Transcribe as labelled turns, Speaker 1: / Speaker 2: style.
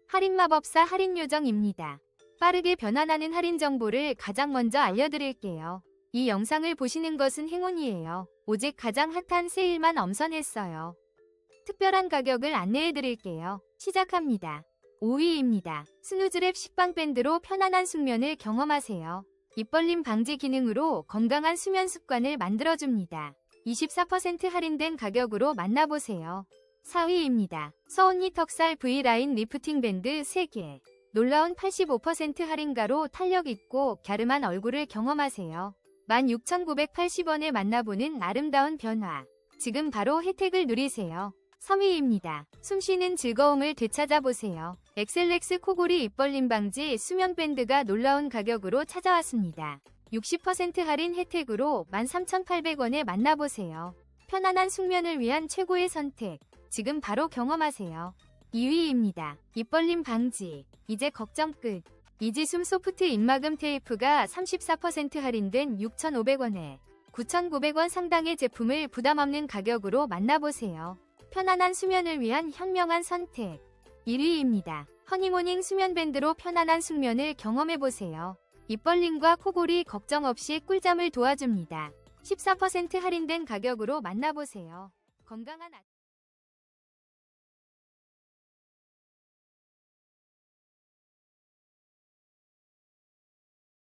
Speaker 1: 할인마법사 할인요정입니다. 빠르게 변환하는 할인 정보를 가장 먼저 알려드릴게요. 이 영상을 보시는 것은 행운이에요. 오직 가장 핫한 세일만 엄선했어요. 특별한 가격을 안내해드릴게요. 시작합니다. 5위입니다. 스누즈랩 식빵밴드로 편안한 숙면을 경험하세요. 입벌림 방지 기능으로 건강한 수면 습관을 만들어줍니다. 24% 할인된 가격으로 만나보세요. 4위입니다. 서온니 턱살 V라인 리프팅 밴드 3개. 놀라운 85% 할인가로 탄력 있고 갸름한 얼굴을 경험하세요. 16,980원에 만나보는 아름다운 변화. 지금 바로 혜택을 누리세요. 3위입니다. 숨쉬는 즐거움을 되찾아보세요. 엑셀렉스 코골이 입벌림 방지 수면 밴드가 놀라운 가격으로 찾아왔습니다. 60% 할인 혜택으로 13,800원에 만나보세요. 편안한 숙면을 위한 최고의 선택. 지금 바로 경험하세요. 2위입니다. 입벌림 방지. 이제 걱정 끝. 이지숨 소프트 입막음 테이프가 34% 할인된 6,500원에 9,900원 상당의 제품을 부담없는 가격으로 만나보세요. 편안한 수면을 위한 현명한 선택. 1위입니다. 허니모닝 수면밴드로 편안한 숙면을 경험해보세요. 입벌림과 코골이 걱정 없이 꿀잠을 도와줍니다. 14% 할인된 가격으로 만나보세요. 건강한